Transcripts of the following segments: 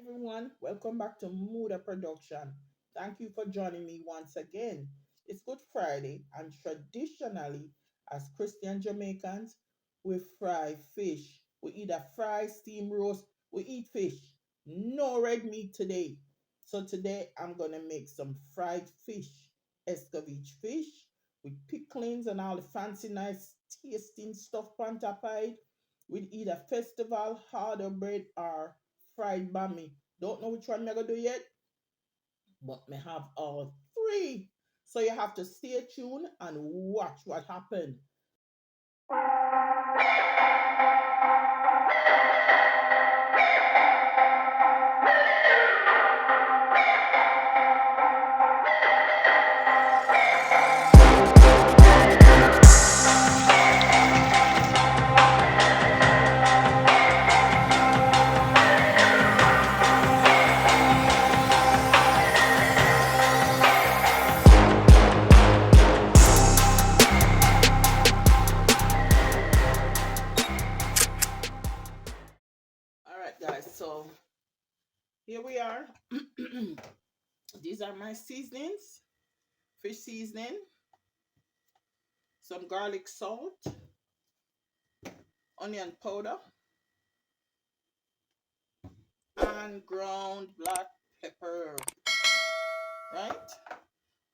everyone. Welcome back to Muda Production. Thank you for joining me once again. It's Good Friday, and traditionally, as Christian Jamaicans, we fry fish. We either fry, steam, roast, we eat fish. No red meat today. So today I'm gonna make some fried fish, Escovietch fish with picklings and all the fancy, nice, tasting stuff on top of it with either festival, harder bread, or fried Bammy. Don't know which one I'm gonna do yet, but may have all three. So you have to stay tuned and watch what happens. All right, guys. So here we are. These are my seasonings: fish seasoning, some garlic salt, onion powder, and ground black pepper. Right?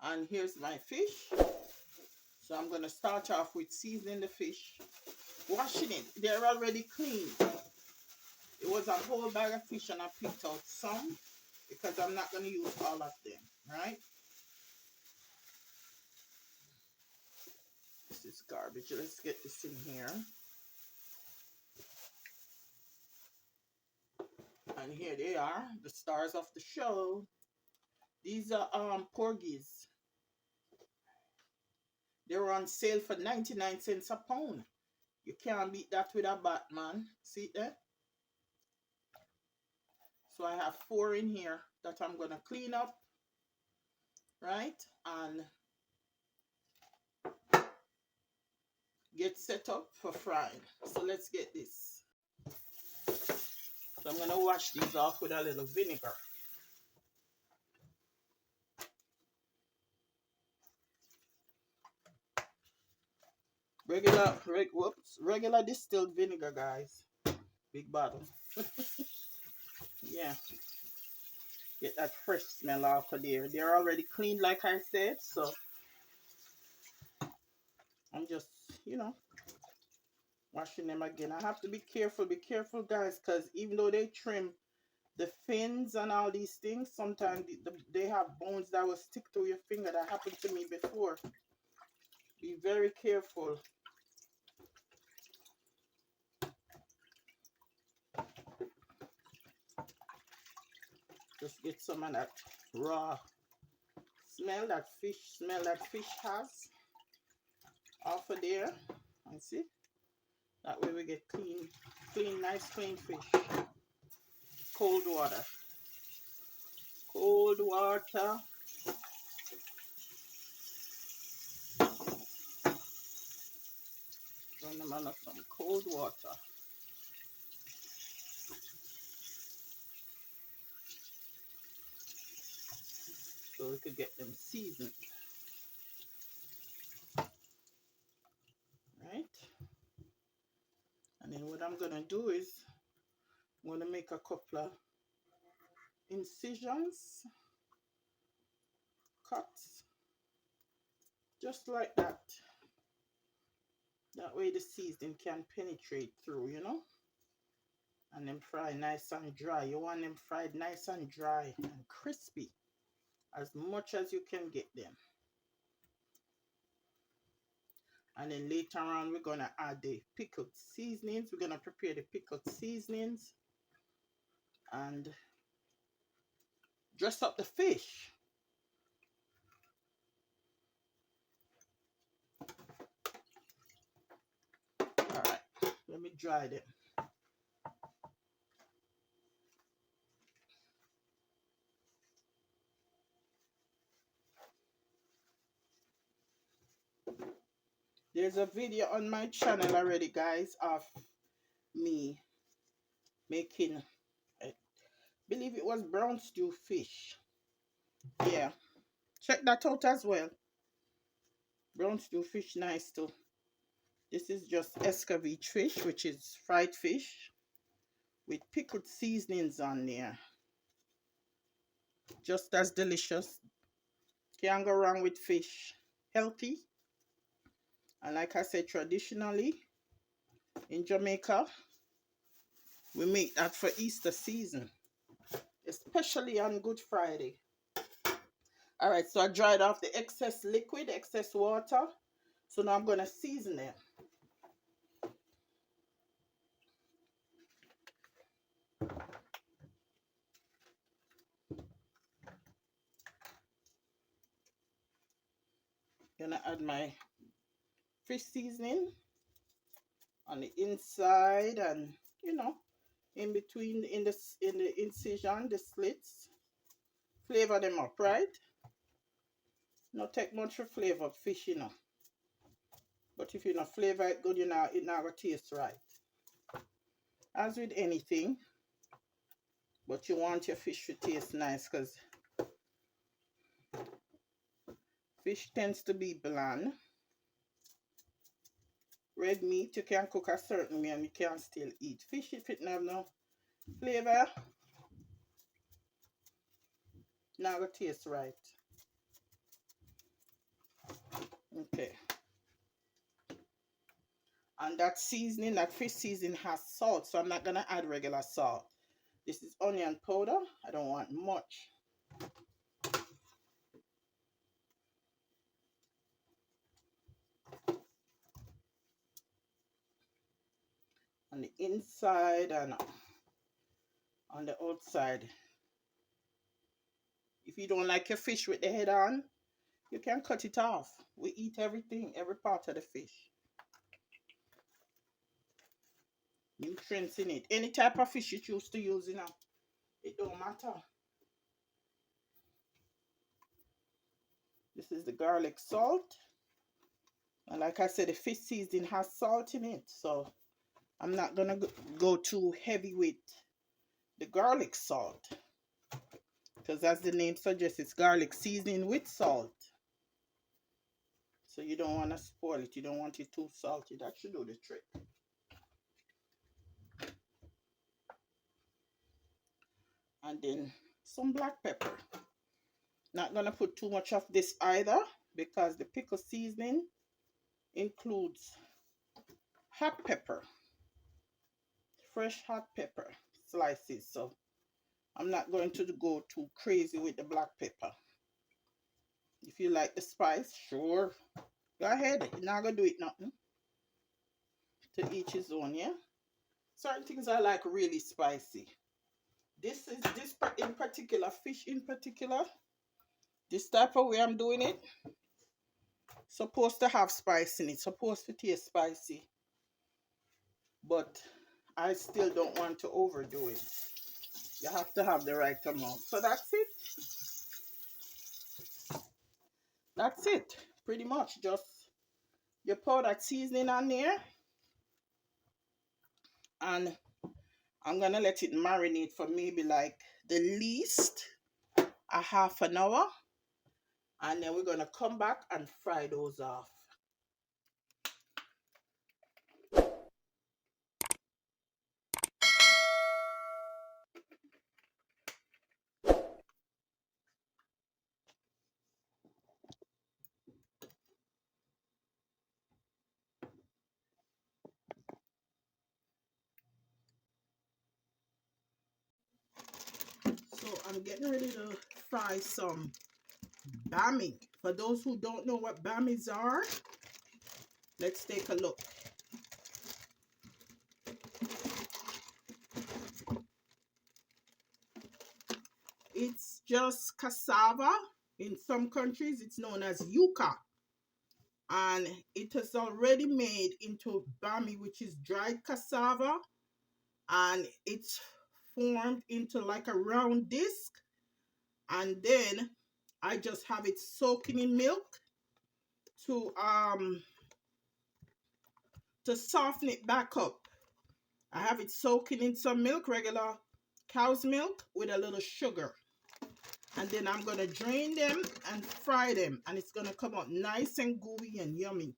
And here's my fish. So I'm gonna start off with seasoning the fish, washing it. They're already clean. It was a whole bag of fish and I picked out some because I'm not gonna use all of them, right? This is garbage. Let's get this in here. And here they are, the stars of the show. These are porgies. They were on sale for 99 cents a pound. You can't beat that with a bat, man. See that? So I have 4 in here that I'm gonna clean up, right? And get set up for frying. So let's get this. So I'm gonna wash these off with a little vinegar. Regular distilled vinegar, guys. Big bottle. Yeah. Get that fresh smell off of there. They're already cleaned, like I said, so I'm just, washing them again. I have to be careful, guys, because even though they trim the fins and all these things, sometimes they have bones that will stick to your finger. That happened to me before. Be very careful. Just get some of that raw smell that fish has off of there. And see? That way we get nice clean fish. Cold water. Cold water. Run them under some cold water. So we could get them seasoned. Right? And then what I'm gonna do is I'm gonna make a couple of incisions, cuts, just like that. That way the seasoning can penetrate through, and then fry nice and dry. You want them fried nice and dry and crispy as much as you can get them. And then later on we're gonna add the pickled seasonings. We're gonna prepare the pickled seasonings and dress up the fish. All right, let me dry them. There's a video on my channel already, guys, of me making Believe it was brown stew fish. Yeah, check that out as well. Brown stew fish, nice too. This is just Escovietch fish, which is fried fish with pickled seasonings on there. Just as delicious. Can't go wrong with fish. Healthy. And like I said, traditionally in Jamaica, we make that for Easter season, especially on Good Friday. All right, so I dried off the excess liquid, excess water. So now I'm going to season it. Gonna add my fish seasoning on the inside, and in between, in the incision, the slits. Flavor them up, right? Not take much for flavor of fish, But if you not flavor it good, it not gonna taste right. As with anything, but you want your fish to taste nice, because fish tends to be bland. Red meat, you can cook a certain way and you can still eat. Fish, if it have no flavor, not gonna taste right. Okay. And that seasoning, that fish seasoning has salt, so I'm not gonna add regular salt. This is onion powder. I don't want much. On the inside and on the outside. If you don't like your fish with the head on, you can cut it off. We eat everything, every part of the fish. Nutrients in it. Any type of fish you choose to use, it don't matter. This is the garlic salt. And like I said, the fish seasoning has salt in it. So I'm not going to go too heavy with the garlic salt. Because as the name suggests, it's garlic seasoning with salt. So you don't want to spoil it. You don't want it too salty. That should do the trick. And then some black pepper. Not going to put too much of this either, because the pickle seasoning includes hot pepper. Fresh hot pepper slices. So I'm not going to go too crazy with the black pepper. If you like the spice, sure, go ahead. You're not going to do it nothing. To each his own, yeah? Certain things I like really spicy. This in particular, fish in particular, this type of way I'm doing it, supposed to have spice in it, supposed to taste spicy. But I still don't want to overdo it. You have to have the right amount. So that's it. That's it. Pretty much just you pour that seasoning on there. And I'm going to let it marinate for maybe like the least a half an hour. And then we're going to come back and fry those off. So I'm getting ready to fry some Bammy. For those who don't know what Bammies are, let's take a look. It's just cassava. In some countries, it's known as yuca. And it is already made into Bammy, which is dried cassava. And it's formed into like a round disc. And then I just have it soaking in milk to soften it back up. I have it soaking in some milk, regular cow's milk with a little sugar. And then I'm going to drain them and fry them. And it's going to come out nice and gooey and yummy.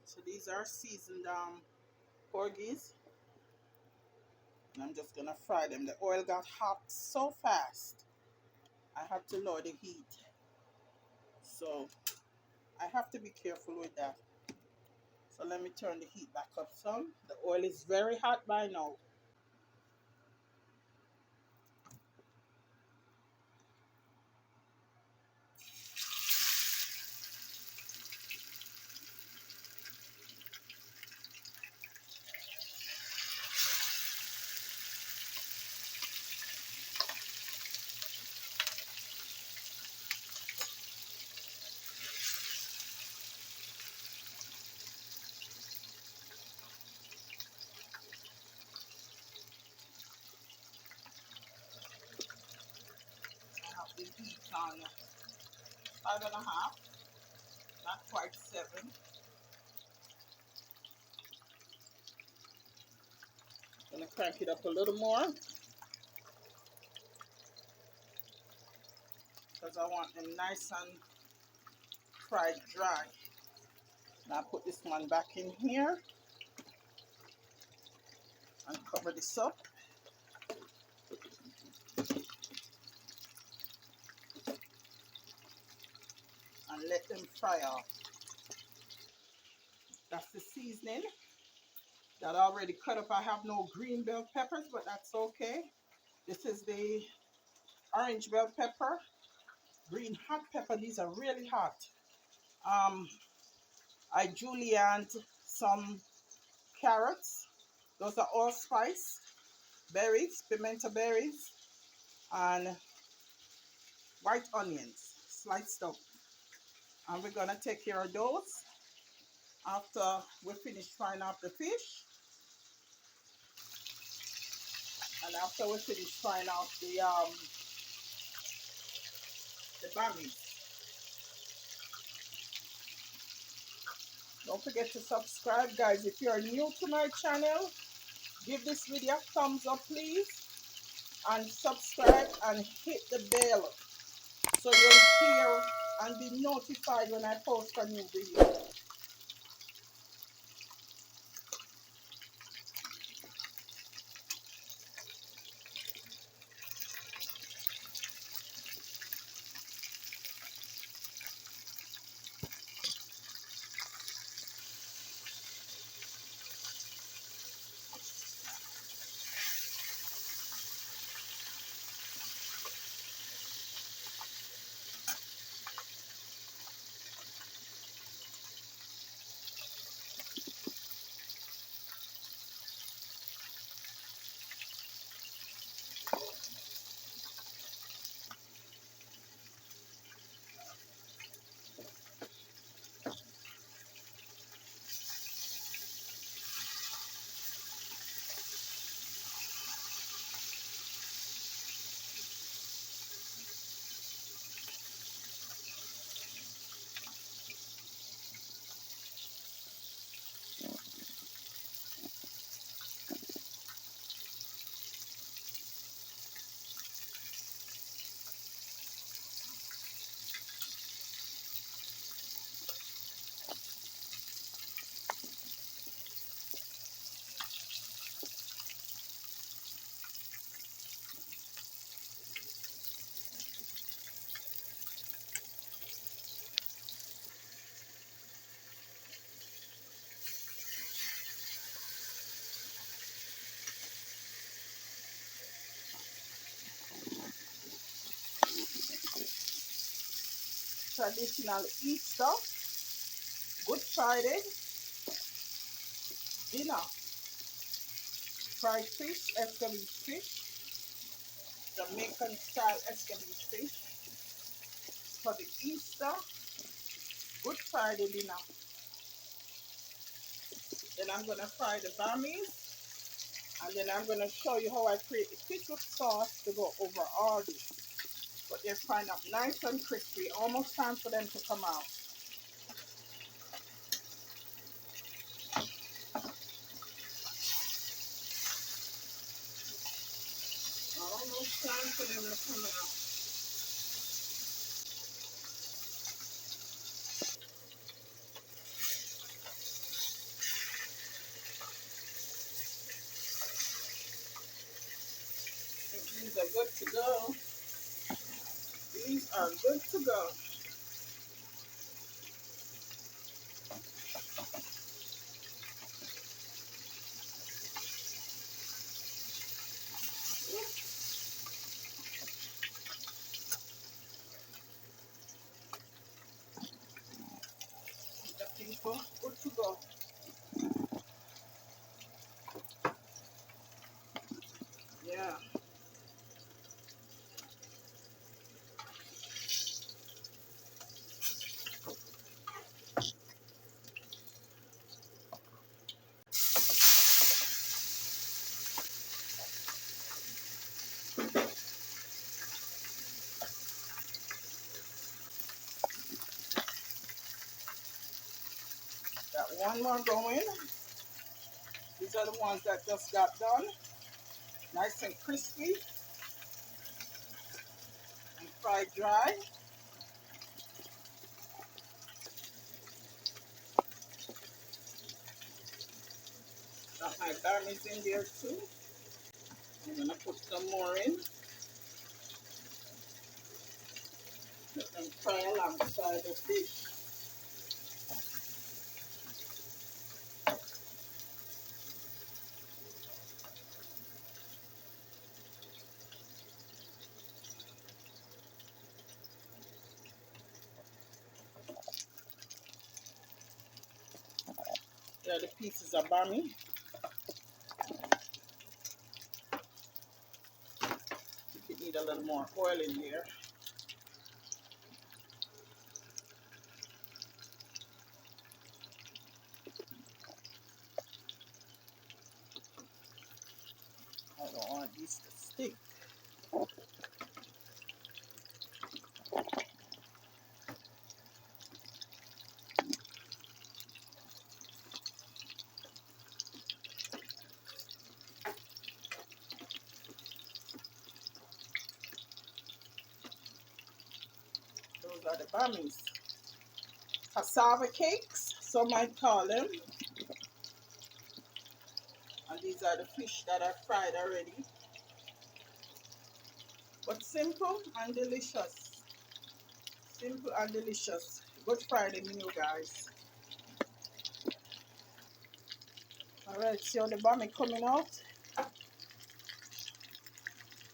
So these are seasoned porgies. And I'm just going to fry them. The oil got hot so fast. I have to lower the heat. So I have to be careful with that. So let me turn the heat back up some. The oil is very hot by now. I have the heat on 5.5, not quite 7. Gonna crank it up a little more because I want them nice and fried dry. Now put this one back in here and cover this up. And let them fry off. That's the seasoning that I already cut up. I have no green bell peppers, but that's okay. This is the orange bell pepper, green hot pepper. These are really hot. I julienned some carrots. Those are allspice berries, pimento berries, and white onions sliced up. And we're gonna take care of those after we finish frying up the fish, and after we finish frying out the bammy. Don't forget to subscribe, guys. If you are new to my channel, give this video a thumbs up, please, and subscribe and hit the bell so you'll hear and be notified when I post a new video. Traditional Easter, Good Friday, dinner, fried fish, Escovietch fish, Jamaican style Escovietch fish for the Easter, Good Friday dinner. Then I'm going to fry the bammies, and then I'm going to show you how I create the ketchup sauce to go over all this. But they're frying up nice and crispy, almost time for them to come out. time for them to come out. These are good to go. These are good to go. The people, good to go. Yeah. Got one more going. These are the ones that just got done. Nice and crispy and fried dry. Got my Bammies in there too. I'm gonna put some more in. Let them fry alongside the fish. There are the pieces of Bammy. You could need a little more oil in here. I don't want these to stick. Those are the Bammies. Cassava cakes, some might call them. And these are the fish that are fried already. But simple and delicious. Simple and delicious. Good Friday menu, guys. Alright, see how the Bammy coming out?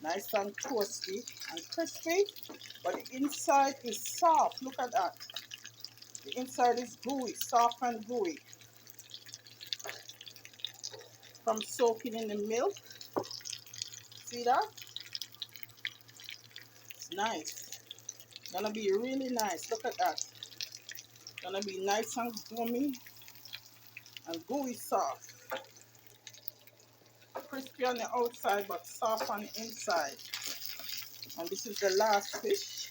Nice and toasty and crispy. But the inside is soft. Look at that. The inside is gooey, soft and gooey. From soaking in the milk. See that? It's nice. Gonna be really nice. Look at that. Gonna be nice and gummy and gooey soft. Crispy on the outside but soft on the inside. And this is the last fish.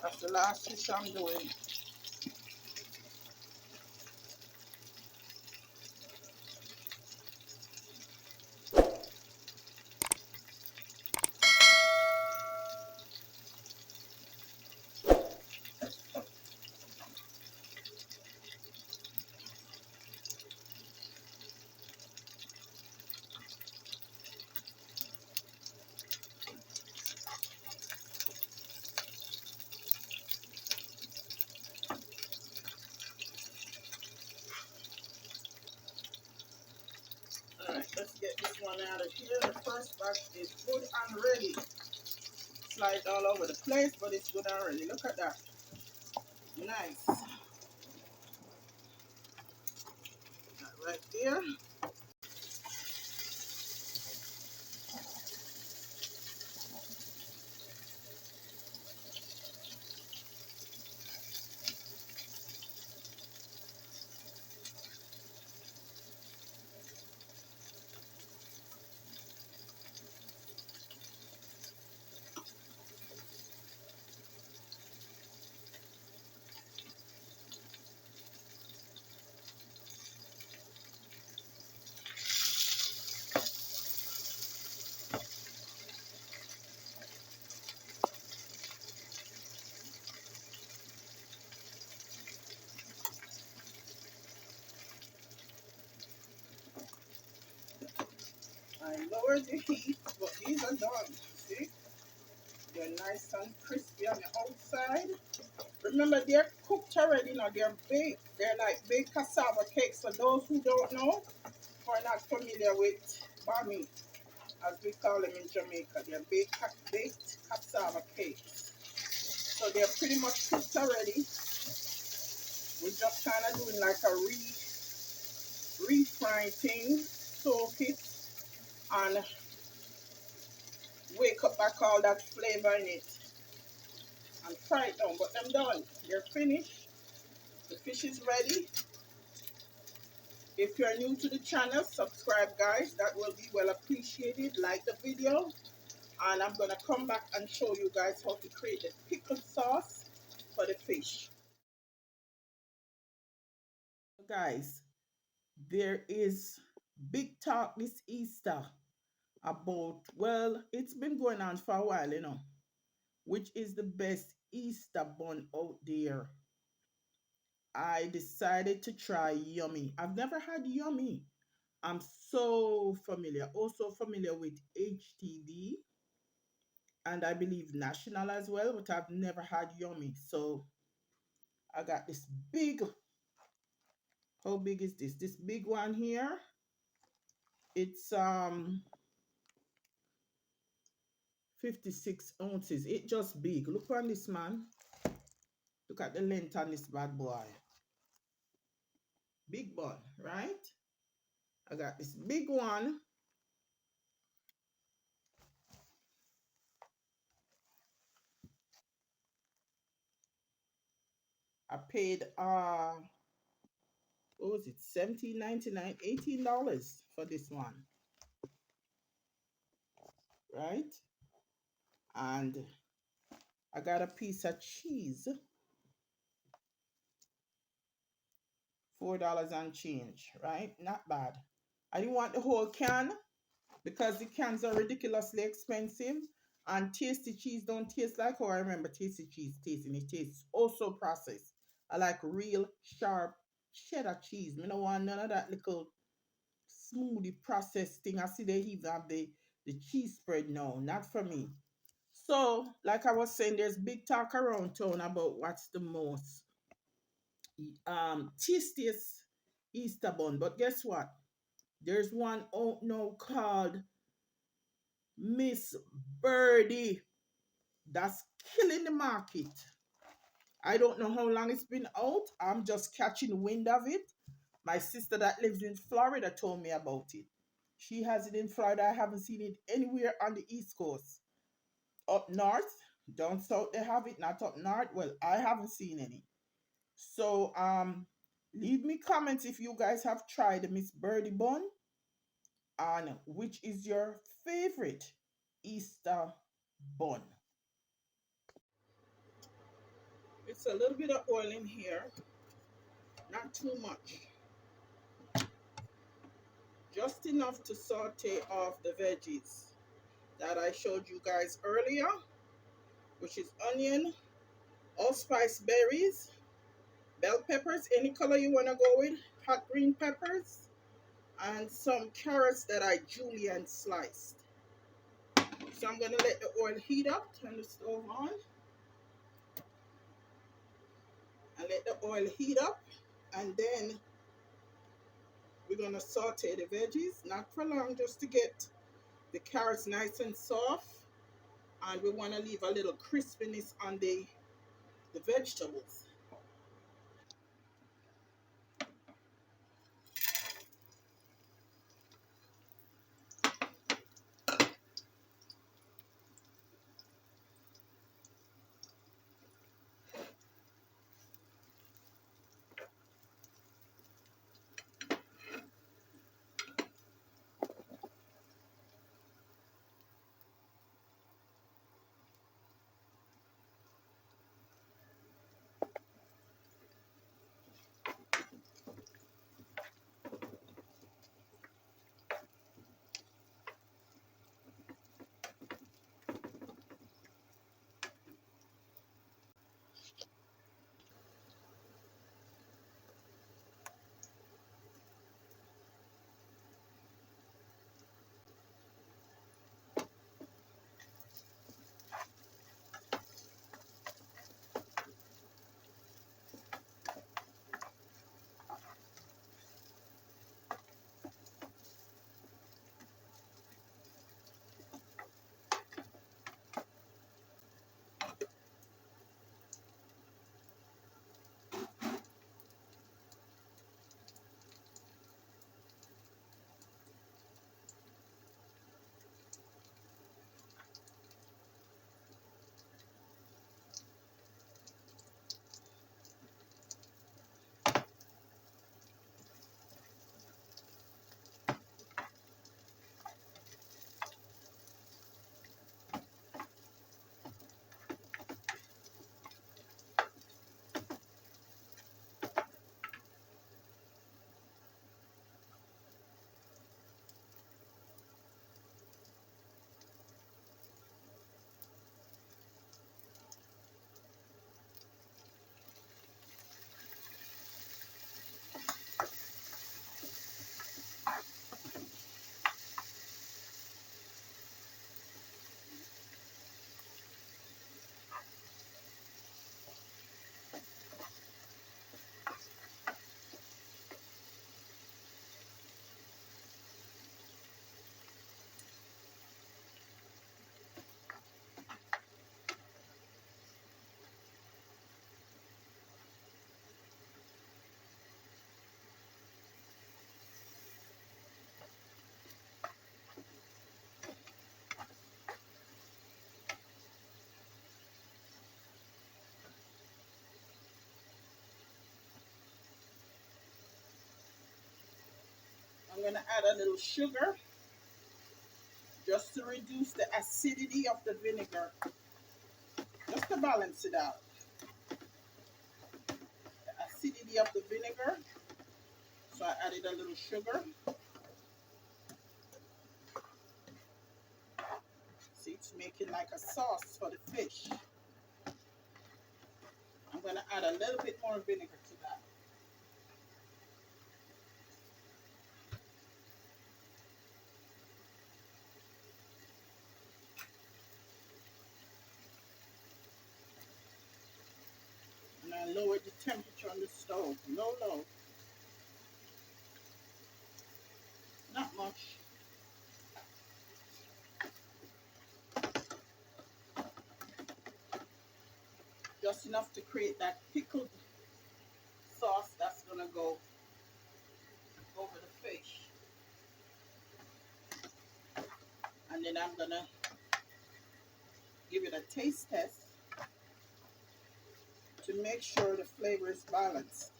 That's the last fish I'm doing. Alright, let's get this one out of here. The first batch is good and ready. Slide all over the place, but it's good and ready. Look at that. Nice. That right there. lower the heat, but these are done. See? They're nice and crispy on the outside. Remember, they're cooked already now. They're baked. They're like baked cassava cakes. For those who don't know, who are not familiar with Bammy, as we call them in Jamaica, they're baked cassava cakes. So they're pretty much cooked already. We're just kind of doing like a refrying thing. Soak it and wake up back all that flavor in it and fry it down. But I'm done. They're finished. The fish is ready. If you're new to the channel, subscribe, guys. That will be well appreciated. Like the video. And I'm going to come back and show you guys how to create the pickle sauce for the fish. Guys, there is big talk this Easter about, well, it's been going on for a while, which is the best Easter bun out there. I decided to try Yummy. I've never had Yummy. I'm so familiar, also familiar with HTD and I believe National as well, but I've never had Yummy. So I got this big, how big is this? This big one here. It's 56 ounces. It just big. Look on this, man. Look at the length on this bad boy. Big bun, right? I got this big one. I paid what was it, $17.99, $18 for this one, right? And I got a piece of cheese, $4 and change, right? Not bad. I didn't want the whole can because the cans are ridiculously expensive and tasty cheese don't taste like how I remember tasty cheese tasting. It tastes also processed. I like real sharp cheddar cheese. I don't want none of that little smoothie processed thing. I see they even have the cheese spread now. Not for me. So, like I was saying, there's big talk around town about what's the most tastiest Easter bun. But guess what? There's one out now called Miss Birdie that's killing the market. I don't know how long it's been out. I'm just catching wind of it. My sister that lives in Florida told me about it. She has it in Florida. I haven't seen it anywhere on the East Coast. Up north, down south they have it, not up north. Well, I haven't seen any. So leave me comments if you guys have tried the Miss Birdie bun and which is your favorite Easter bun. It's a little bit of oil in here, not too much, just enough to saute off the veggies that I showed you guys earlier, which is onion, allspice berries, bell peppers, any color you want to go with, hot green peppers, and some carrots that I julienne sliced. So I'm going to let the oil heat up, turn the stove on, and let the oil heat up, and then we're going to saute the veggies, not for long, just to get the carrots nice and soft, and we want to leave a little crispiness on the vegetables. going to add a little sugar just to reduce the acidity of the vinegar, just to balance it out. The acidity of the vinegar. So I added a little sugar. See, it's making like a sauce for the fish. I'm going to add a little bit more vinegar to that. And I lowered the temperature on the stove. Low, low. Not much. Just enough to create that pickled sauce that's going to go over the fish. And then I'm going to give it a taste test to make sure the flavor is balanced.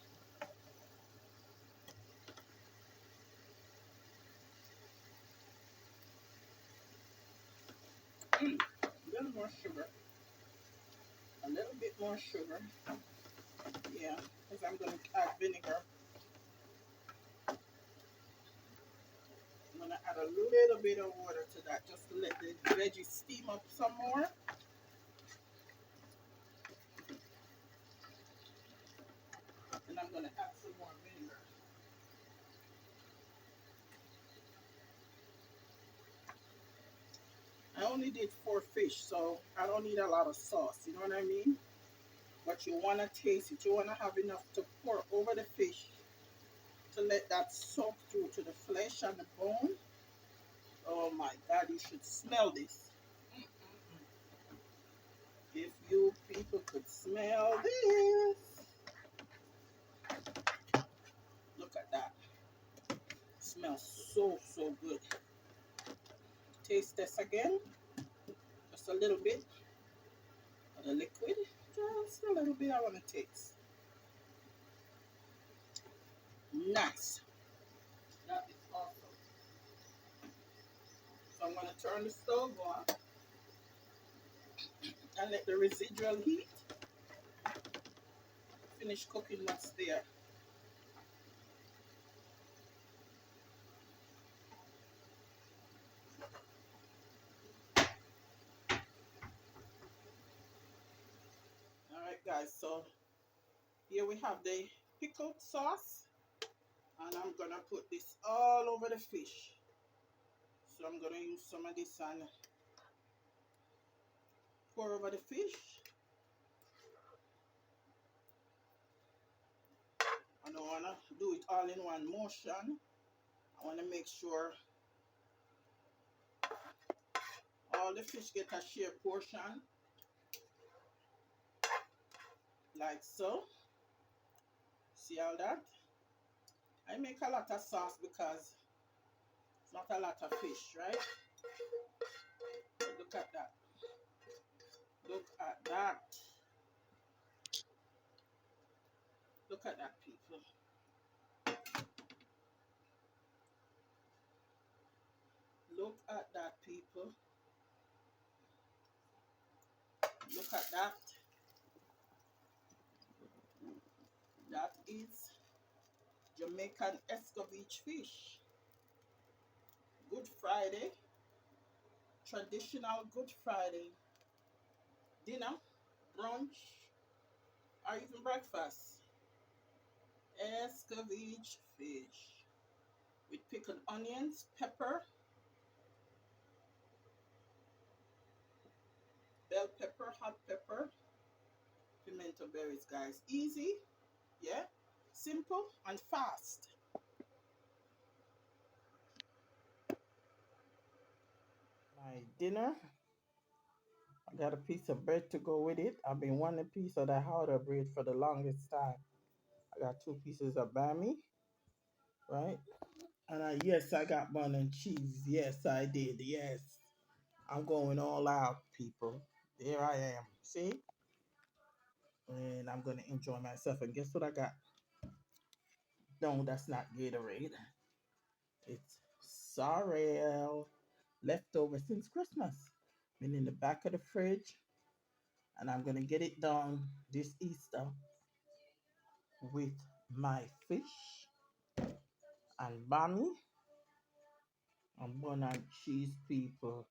A little more sugar. A little bit more sugar. Yeah, because I'm going to add vinegar. I'm going to add a little bit of water to that just to let the veggies steam up some more. And I'm going to add some more vinegar. I only did 4 fish, so I don't need a lot of sauce. You know what I mean? But you want to taste it. You want to have enough to pour over the fish to let that soak through to the flesh and the bone. Oh my God, you should smell this. If you people could smell this. Look at that. It smells so, so good. Taste this again. Just a little bit of the liquid. Just a little bit I want to taste. Nice. That is awesome. So I'm going to turn the stove on and let the residual heat finish cooking what's there. Alright guys, so here we have the pickled sauce and I'm going to put this all over the fish. So I'm going to use some of this and pour over the fish. I don't want to do it all in one motion. I want to make sure all the fish get a share portion, like so. See all that? I make a lot of sauce because it's not a lot of fish, right? But look at that. Look at that. Look at that, people. Look at that, people. Look at that. That is Jamaican Escovietch fish. Good Friday. Traditional Good Friday dinner, brunch, or even breakfast. Escovietch fish with pickled onions, pepper, bell pepper, hot pepper, pimento berries, guys. Easy, yeah, simple and fast. My dinner. I got a piece of bread to go with it. I've been wanting a piece of that harder bread for the longest time. I got 2 pieces of Bammy, right? And yes, I got bun and cheese. Yes, I did. Yes. I'm going all out, people. There I am. See? And I'm going to enjoy myself. And guess what I got? No, that's not Gatorade. It's sorrel leftover since Christmas. Been in the back of the fridge, and I'm gonna get it done this Easter with my fish and Bammy and bun and cheese people.